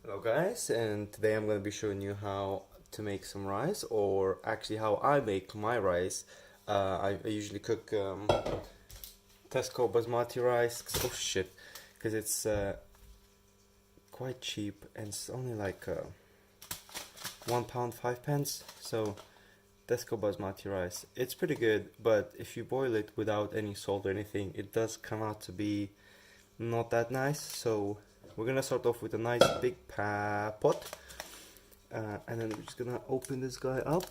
Hello guys, and today I'm going to be showing you how to make some rice, or actually how I make my rice. I usually cook Tesco basmati rice. Oh shit, because it's quite cheap and it's only like £1 5 pence. So Tesco basmati rice, it's pretty good, but if you boil it without any salt or anything, it does come out to be not that nice. So we're gonna start off with a nice big pot, and then we're just gonna open this guy up.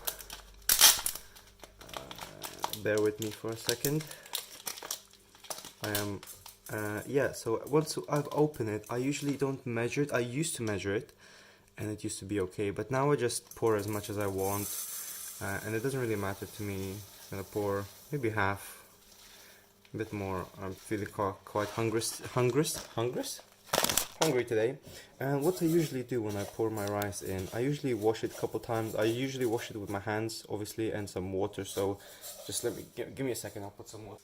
Bear with me for a second. I am yeah, so once I've opened it, I usually don't measure it. I used to measure it and it used to be okay, but now I just pour as much as I want, and it doesn't really matter to me. I'm gonna pour maybe half, a bit more. I'm feeling quite hungry today. And what I usually do when I pour my rice in, I usually wash it a couple times. I usually wash it with my hands, obviously, and some water. So just let me give me a second. I'll put some water.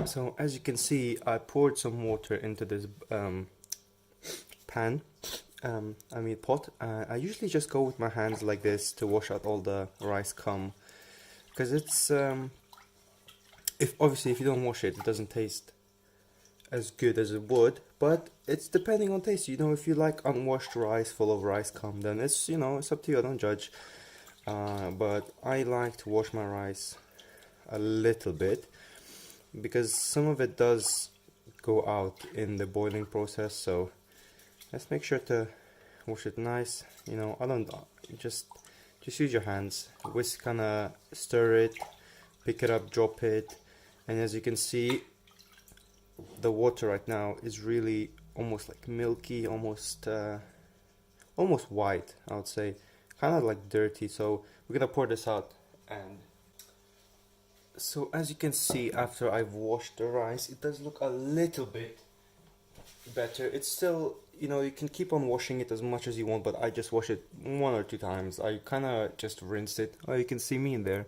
So as you can see, I poured some water into this pan. Pot. I usually just go with my hands like this to wash out all the rice scum, because it's if you don't wash it, it doesn't taste as good as it would. But it's depending on taste. You know, if you like unwashed rice full of rice scum, then it's it's up to you. I don't judge. But I like to wash my rice a little bit, because some of it does go out in the boiling process. So let's make sure to wash it nice. I don't just use your hands, whisk, kinda stir it, pick it up, drop it, and as you can see, the water right now is really almost like milky, almost white, I would say, kind of like dirty. So we're gonna pour this out. And so as you can see, after I've washed the rice, it does look a little bit better. It's still, you can keep on washing it as much as you want, but I just wash it 1 or 2 times. I kind of just rinse it. Oh, you can see me in there.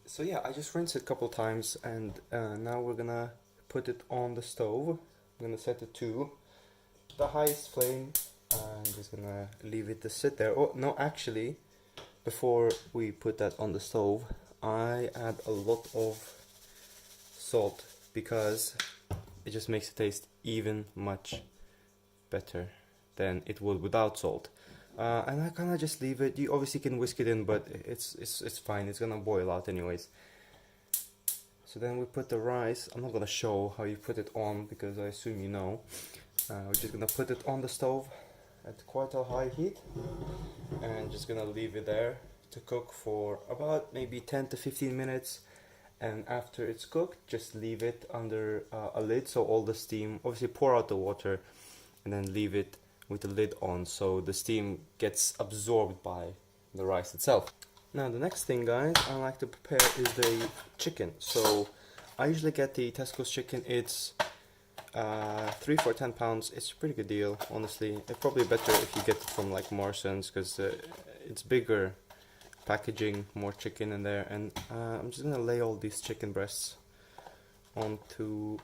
So yeah, I just rinse it a couple times, and now we're gonna put it on the stove. I'm gonna set it to the highest flame. I'm just gonna leave it to sit there. Oh no, actually, before we put that on the stove, I add a lot of salt, because it just makes it taste even much better than it would without salt. And I kind of just leave it. You obviously can whisk it in, but it's fine. It's gonna boil out anyways. So then we put the rice. I'm not gonna show how you put it on, because I assume you know. We're just gonna put it on the stove at quite a high heat, and just gonna leave it there to cook for about maybe 10 to 15 minutes. And after it's cooked, just leave it under a lid, so all the steam, obviously pour out the water, and then leave it with the lid on, so the steam gets absorbed by the rice itself. Now the next thing, guys, I like to prepare is the chicken. So I usually get the Tesco's chicken. It's 3 for £10. It's a pretty good deal, honestly. It's probably better if you get it from like Morrison's, because it's bigger packaging, more chicken in there. And I'm just gonna lay all these chicken breasts onto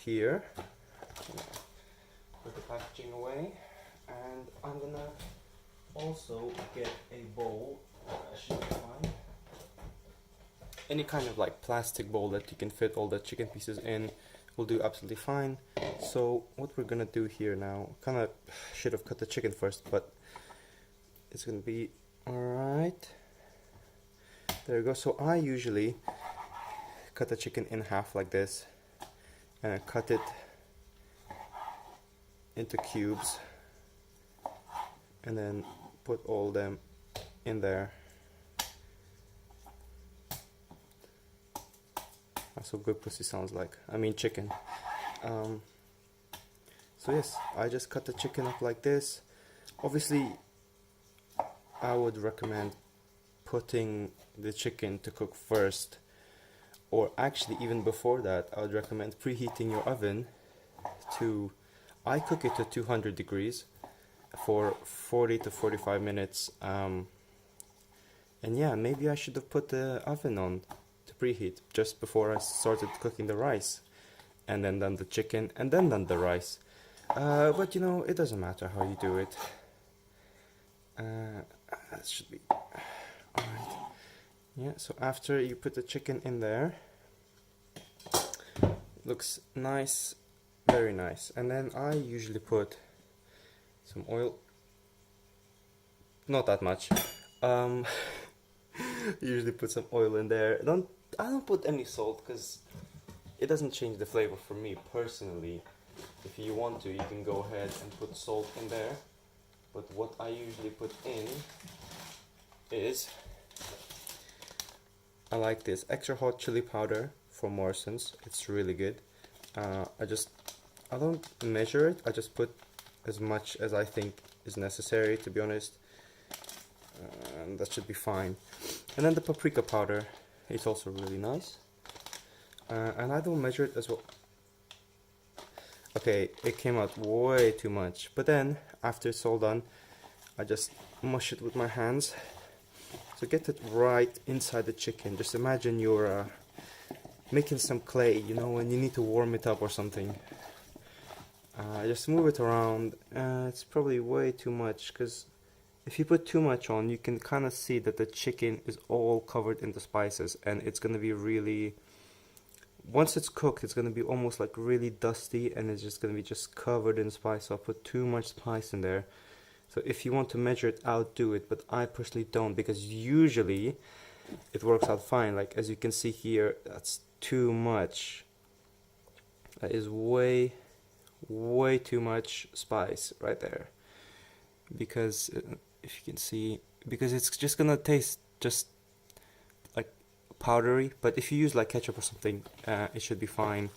here. Put the packaging away, and I'm gonna also get a bowl. Should be fine. Any kind of like plastic bowl that you can fit all the chicken pieces in will do absolutely fine. So what we're gonna do here now, kind of should have cut the chicken first, but it's gonna be alright. There you go. So I usually cut the chicken in half like this, and I cut it into cubes, and then put all them in there. That's what good pussy sounds like. I mean chicken. So yes, I just cut the chicken up like this. Obviously, I would recommend putting the chicken to cook first, or actually even before that, I would recommend preheating your oven to, I cook it to 200 degrees for 40 to 45 minutes. And yeah, maybe I should have put the oven on to preheat just before I started cooking the rice. and then done the chicken, and then done the rice. But you know, it doesn't matter how you do it. That should be alright. Yeah, so after you put the chicken in there, looks nice, very nice. And then I usually put some oil, not that much. Usually put some oil in there. I don't put any salt because it doesn't change the flavor for me personally. If you want to, you can go ahead and put salt in there. But what I usually put in is, I like this extra hot chili powder from Morrison's. It's really good. I don't measure it. I just put as much as I think is necessary, to be honest. And that should be fine. And then the paprika powder is also really nice. And I don't measure it as well. Okay, it came out way too much. But then, after it's all done, I just mush it with my hands. So get it right inside the chicken. Just imagine you're making some clay, you know, and you need to warm it up or something. Just move it around. It's probably way too much, because if you put too much on, you can kind of see that the chicken is all covered in the spices, and it's going to be really, once it's cooked, it's going to be almost like really dusty, and it's just going to be just covered in spice. So I'll put too much spice in there. So if you want to measure it out, do it, but I personally don't, because usually it works out fine. Like as you can see here, that's too much. That is way too much spice right there. Because if you can see, because it's just gonna taste just like powdery, but if you use like ketchup or something, it should be fine.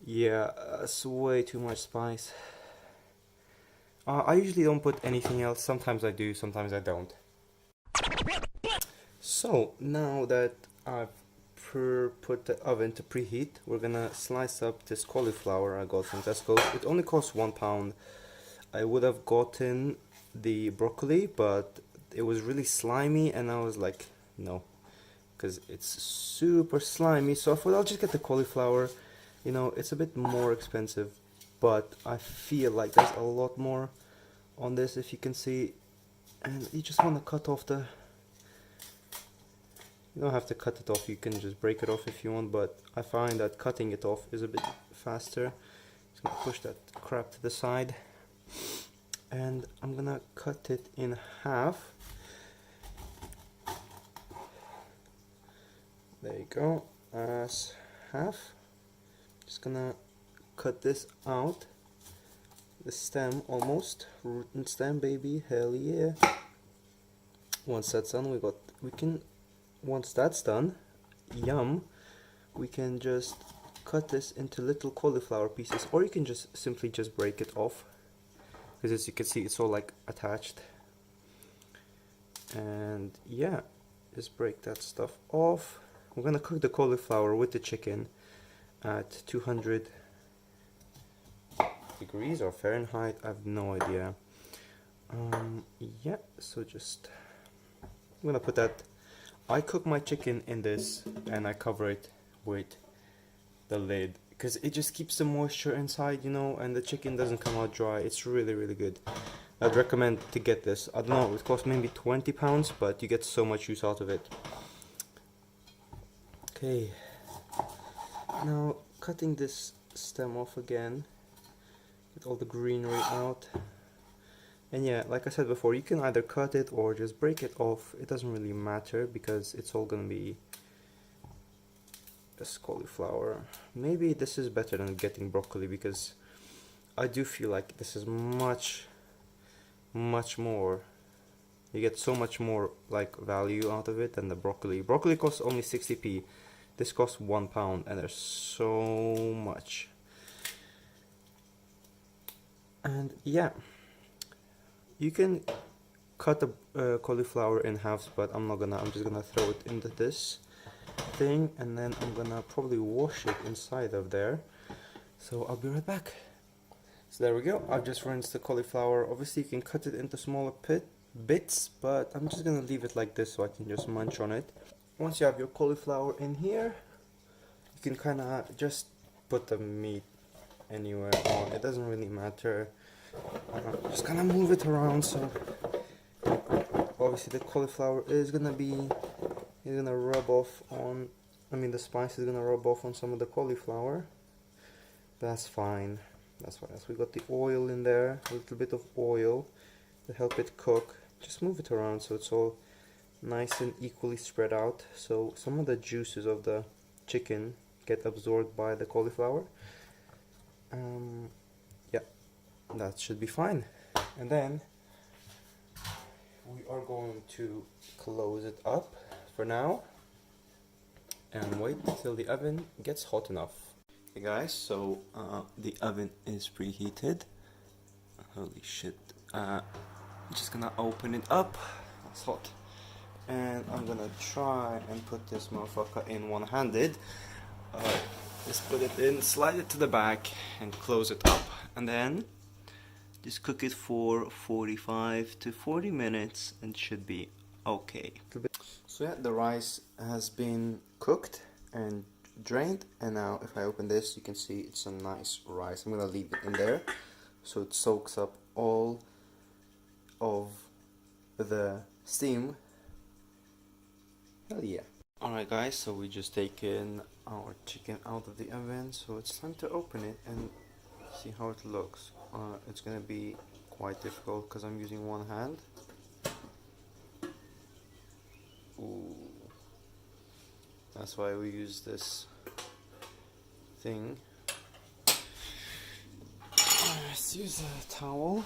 Yeah, it's way too much spice. I usually don't put anything else. Sometimes I do, sometimes I don't. So now that I've put the oven to preheat, we're gonna slice up this cauliflower I got from Tesco. It only costs £1. I would have gotten the broccoli, but it was really slimy, and I was like, no, because it's super slimy. So I thought I'll just get the cauliflower. You know, it's a bit more expensive, but I feel like there's a lot more on this, if you can see. And you just want to cut off the, you don't have to cut it off, you can just break it off if you want, but I find that cutting it off is a bit faster. Just gonna push that crap to the side, and I'm gonna cut it in half. There you go, as half. Just gonna cut this out, the stem almost, root and stem, baby, hell yeah. Once that's done, once that's done, yum, we can just cut this into little cauliflower pieces, or you can just simply just break it off, because as you can see, it's all like attached. And yeah, just break that stuff off. We're gonna cook the cauliflower with the chicken at 200 degrees or Fahrenheit, I have no idea. Yeah, so just, I'm gonna put that, I cook my chicken in this and I cover it with the lid, because it just keeps the moisture inside, you know, and the chicken doesn't come out dry. It's really good. I'd recommend to get this. I don't know, it costs maybe £20, but you get so much use out of it. Okay, now cutting this stem off again, get all the greenery out. And yeah, like I said before, you can either cut it or just break it off. It doesn't really matter, because it's all gonna be this cauliflower. Maybe this is better than getting broccoli, because I do feel like this is much more, you get so much more like value out of it than the broccoli. Broccoli costs only 60p, this costs £1, and there's so much. And yeah, you can cut the cauliflower in halves, but I'm just gonna throw it into this thing, and then I'm gonna probably wash it inside of there. So I'll be right back. So there we go, I've just rinsed the cauliflower. Obviously you can cut it into smaller bits, but I'm just gonna leave it like this so I can just munch on it. Once you have your cauliflower in here, you can kinda just put the meat anywhere on. It doesn't really matter. Just gonna move it around. So obviously the cauliflower is gonna rub off on. I mean, the spice is gonna rub off on some of the cauliflower. That's fine. That's fine. So we got the oil in there, a little bit of oil to help it cook. Just move it around so it's all nice and equally spread out. So some of the juices of the chicken get absorbed by the cauliflower. Yeah, that should be fine. And then we are going to close it up for now and wait till the oven gets hot enough. Hey guys, so the oven is preheated. Holy shit. I'm just gonna open it up. It's hot. And I'm gonna try and put this motherfucker in one-handed. Just put it in, slide it to the back and close it up. And then just cook it for 45 to 40 minutes and should be okay. So yeah, the rice has been cooked and drained, and now if I open this you can see it's a nice rice. I'm gonna leave it in there so it soaks up all of the steam. Hell yeah. Alright guys, so we just taken our chicken out of the oven, so it's time to open it and see how it looks. It's gonna be quite difficult because I'm using one hand. Ooh. That's why we use this thing. Let's use a towel.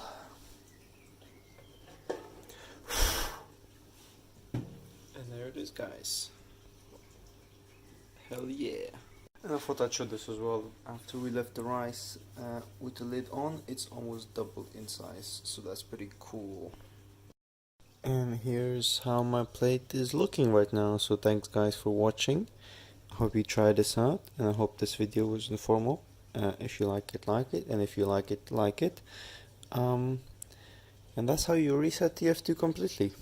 And there it is, guys. Hell yeah. And I thought I'd show this as well. After we left the rice with the lid on, it's almost doubled in size, so that's pretty cool. And here's how my plate is looking right now. So thanks guys for watching. I hope you try this out, and I hope this video was informative. If you like it, and if you like it. And that's how you reset TF2 completely.